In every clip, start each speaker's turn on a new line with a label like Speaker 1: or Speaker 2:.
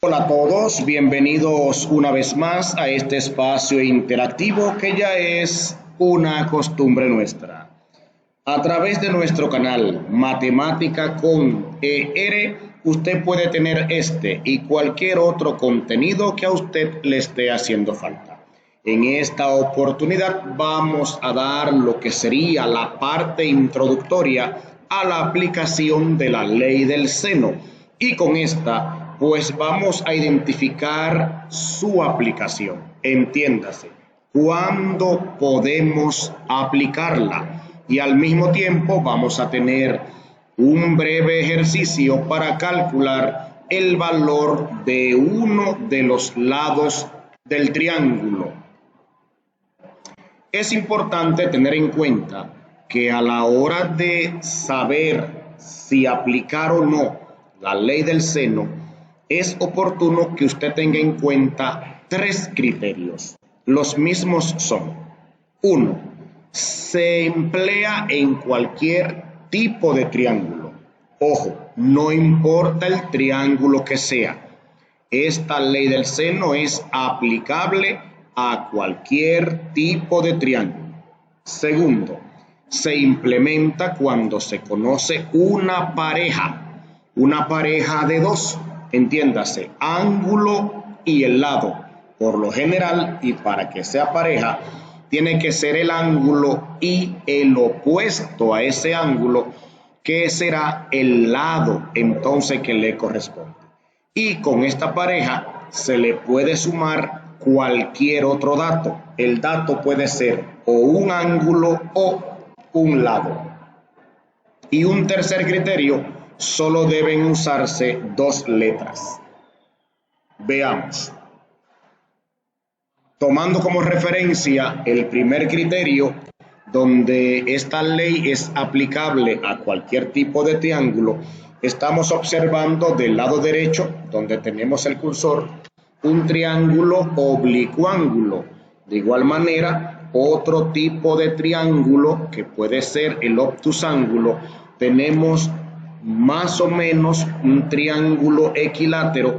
Speaker 1: Hola a todos, bienvenidos una vez más a este espacio interactivo que ya es una costumbre nuestra. A través de nuestro canal Matemática con ER, usted puede tener este y cualquier otro contenido que a usted le esté haciendo falta. En esta oportunidad vamos a dar lo que sería la parte introductoria a la aplicación de la ley del seno y con esta pues vamos a identificar su aplicación. Entiéndase, cuándo podemos aplicarla y al mismo tiempo vamos a tener un breve ejercicio para calcular el valor de uno de los lados del triángulo. Es importante tener en cuenta que a la hora de saber si aplicar o no la ley del seno, es oportuno que usted tenga en cuenta tres criterios. Los mismos son: 1. Se emplea en cualquier tipo de triángulo. Ojo, no importa el triángulo que sea. Esta ley del seno es aplicable a cualquier tipo de triángulo. Segundo, se implementa cuando se conoce una pareja de dos, entiéndase, ángulo y el lado. Por lo general, y para que sea pareja, tiene que ser el ángulo y el opuesto a ese ángulo, que será el lado entonces que le corresponde. Y con esta pareja se le puede sumar cualquier otro dato. El dato puede ser o un ángulo o un lado. Y un tercer criterio: solo deben usarse dos letras. Veamos. Tomando como referencia el primer criterio, donde esta ley es aplicable a cualquier tipo de triángulo, estamos observando del lado derecho, donde tenemos el cursor, un triángulo oblicuángulo. De igual manera, otro tipo de triángulo, que puede ser el obtusángulo, tenemos más o menos un triángulo equilátero,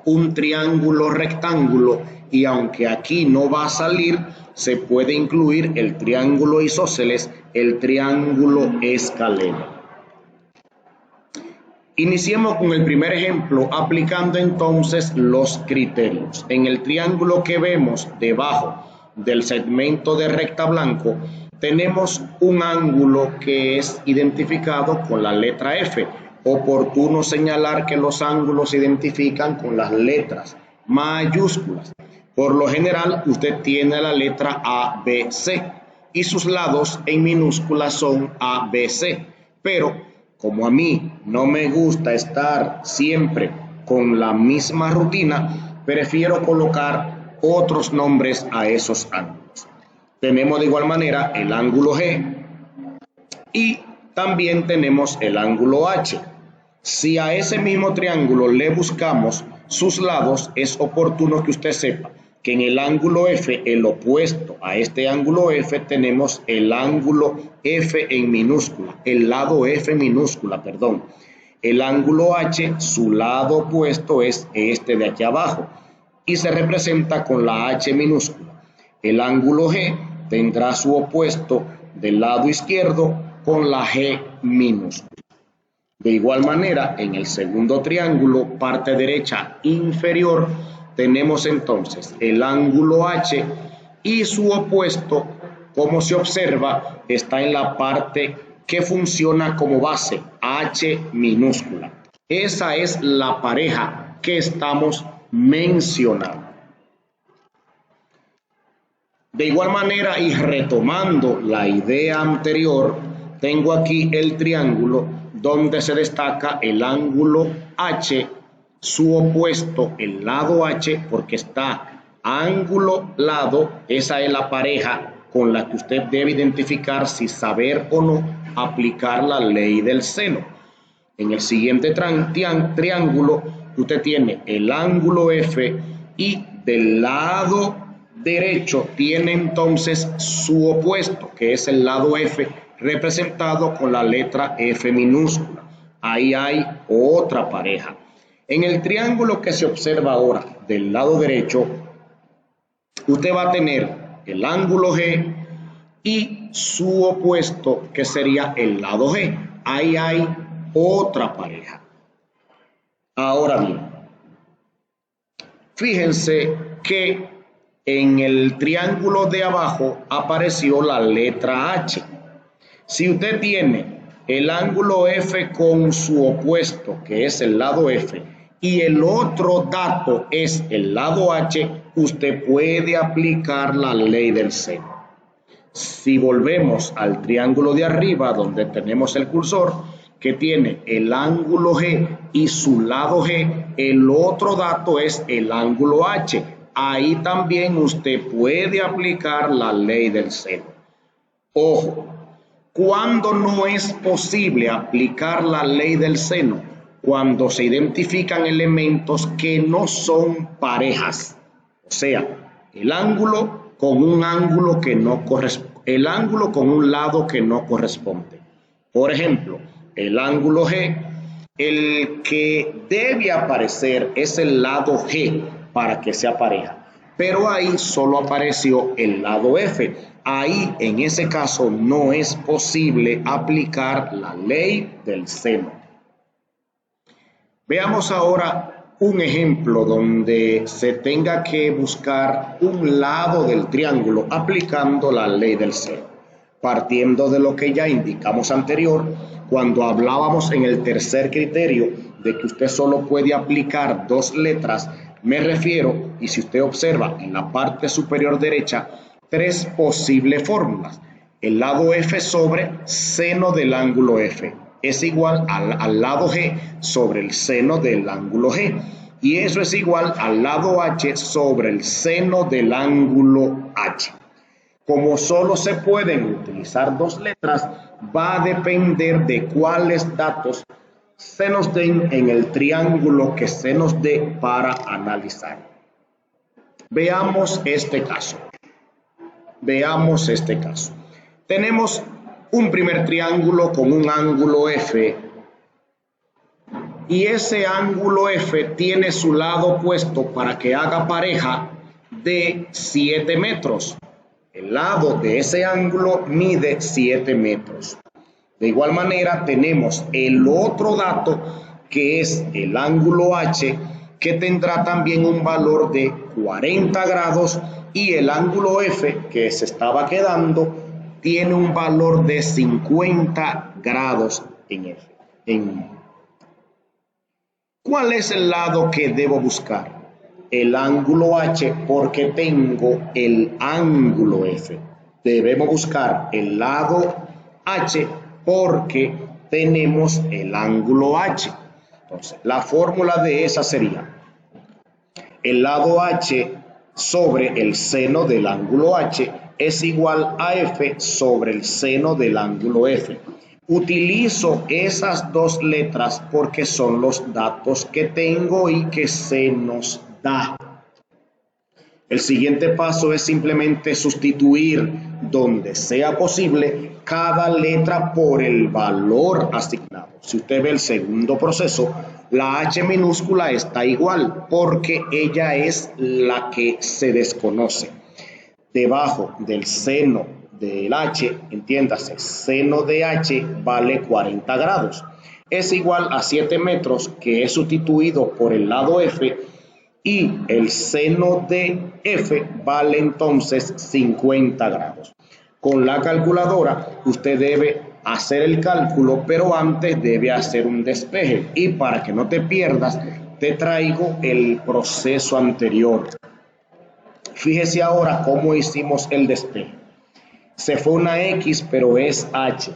Speaker 1: un triángulo rectángulo, y aunque aquí no va a salir, se puede incluir el triángulo isósceles, el triángulo escaleno. Iniciemos con el primer ejemplo aplicando entonces los criterios. En el triángulo que vemos debajo del segmento de recta blanco, tenemos un ángulo que es identificado con la letra F. Oportuno señalar que los ángulos se identifican con las letras mayúsculas. Por lo general, usted tiene la letra ABC y sus lados en minúsculas son ABC. Pero como a mí no me gusta estar siempre con la misma rutina, prefiero colocar otros nombres a esos ángulos. Tenemos de igual manera el ángulo G y también tenemos el ángulo H. Si a ese mismo triángulo le buscamos sus lados, es oportuno que usted sepa que en el ángulo F, el opuesto a este ángulo F, tenemos el ángulo F en minúscula, el lado F minúscula, perdón. El ángulo H, su lado opuesto es este de aquí abajo y se representa con la H minúscula. El ángulo G tendrá su opuesto del lado izquierdo con la G minúscula. De igual manera, en el segundo triángulo, parte derecha inferior, tenemos entonces el ángulo H y su opuesto, como se observa, está en la parte que funciona como base, H minúscula. Esa es la pareja que estamos mencionando. De igual manera, y retomando la idea anterior, tengo aquí el triángulo donde se destaca el ángulo H, su opuesto, el lado H, porque está ángulo-lado. Esa es la pareja con la que usted debe identificar si saber o no aplicar la ley del seno. En el siguiente triángulo, usted tiene el ángulo F y del lado derecho tiene entonces su opuesto, que es el lado F, representado con la letra F minúscula. Ahí hay otra pareja. En el triángulo que se observa ahora del lado derecho, usted va a tener el ángulo G y su opuesto, que sería el lado G. Ahí hay otra pareja. Ahora bien, fíjense que en el triángulo de abajo apareció la letra H. Si usted tiene el ángulo F con su opuesto, que es el lado F, y el otro dato es el lado H, usted puede aplicar la ley del seno. Si volvemos al triángulo de arriba, donde tenemos el cursor, que tiene el ángulo G y su lado G, el otro dato es el ángulo H. Ahí también usted puede aplicar la ley del seno. Ojo, ¿cuándo no es posible aplicar la ley del seno? Cuando se identifican elementos que no son parejas. O sea, el ángulo con un ángulo que no corresponde, el ángulo con un lado que no corresponde. Por ejemplo, el ángulo G, el que debe aparecer es el lado G para que sea pareja, pero ahí solo apareció el lado F. Ahí, en ese caso, no es posible aplicar la ley del seno. Veamos ahora un ejemplo donde se tenga que buscar un lado del triángulo aplicando la ley del seno. Partiendo de lo que ya indicamos anterior, cuando hablábamos en el tercer criterio de que usted solo puede aplicar dos letras, me refiero, y si usted observa en la parte superior derecha, tres posibles fórmulas. El lado F sobre seno del ángulo F es igual al lado G sobre el seno del ángulo G. Y eso es igual al lado H sobre el seno del ángulo H. Como solo se pueden utilizar dos letras, va a depender de cuáles datos se nos den en el triángulo que se nos dé para analizar. Veamos este caso. Tenemos un primer triángulo con un ángulo F y ese ángulo F tiene su lado opuesto para que haga pareja de 7 metros. El lado de ese ángulo mide 7 metros. De igual manera tenemos el otro dato que es el ángulo H, que tendrá también un valor de 40 grados, y el ángulo F que se estaba quedando tiene un valor de 50 grados en F. ¿Cuál es el lado que debo buscar? El ángulo H, porque tengo el ángulo F. Debemos buscar el lado H porque tenemos el ángulo H. Entonces, la fórmula de esa sería el lado H sobre el seno del ángulo H es igual a F sobre el seno del ángulo F. Utilizo esas dos letras porque son los datos que tengo y que se nos da. El siguiente paso es simplemente sustituir donde sea posible cada letra por el valor asignado. Si usted ve el segundo proceso, la H minúscula está igual porque ella es la que se desconoce. Debajo del seno del H, entiéndase, seno de H vale 40 grados. Es igual a 7 metros, que es sustituido por el lado F, y el seno de F vale entonces 50 grados. Con la calculadora usted debe hacer el cálculo, pero antes debe hacer un despeje. Y para que no te pierdas, te traigo el proceso anterior. Fíjese ahora cómo hicimos el despeje. Se fue una X, pero es H.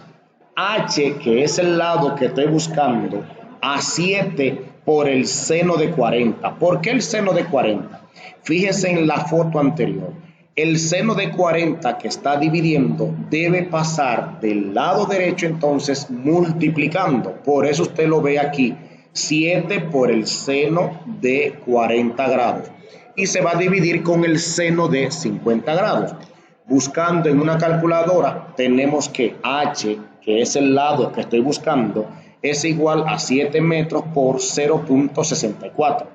Speaker 1: H, que es el lado que estoy buscando, a 7 por el seno de 40. ¿Por qué el seno de 40? Fíjese en la foto anterior. El seno de 40 que está dividiendo debe pasar del lado derecho, entonces multiplicando. Por eso usted lo ve aquí, 7 por el seno de 40 grados. Y se va a dividir con el seno de 50 grados. Buscando en una calculadora, tenemos que H, que es el lado que estoy buscando, es igual a 7 metros por 0.64.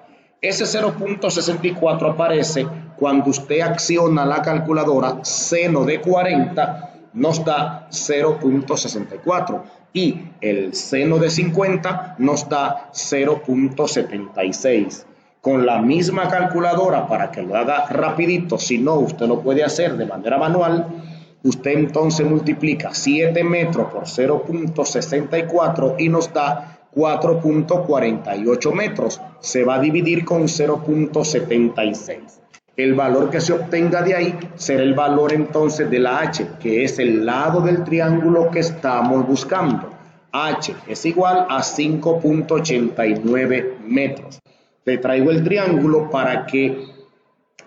Speaker 1: Ese 0.64 aparece cuando usted acciona la calculadora. Seno de 40 nos da 0.64 y el seno de 50 nos da 0.76. Con la misma calculadora, para que lo haga rapidito, si no usted lo puede hacer de manera manual, usted entonces multiplica 7 metros por 0.64 y nos da 4.48 metros. Se va a dividir con 0.76. El valor que se obtenga de ahí será el valor entonces de la H, que es el lado del triángulo que estamos buscando. H es igual a 5.89 metros. Te traigo el triángulo para que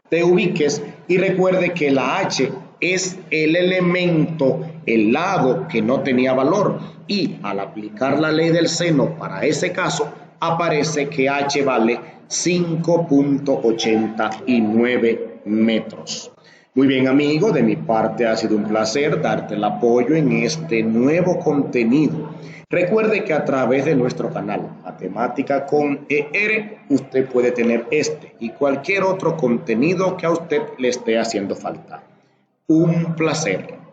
Speaker 1: te ubiques y recuerde que la H es el elemento, el lado que no tenía valor, y al aplicar la ley del seno para ese caso aparece que H vale 5.89 metros. Muy bien, amigo, de mi parte ha sido un placer darte el apoyo en este nuevo contenido. Recuerde que a través de nuestro canal Matemática con ER usted puede tener este y cualquier otro contenido que a usted le esté haciendo falta. Un placer.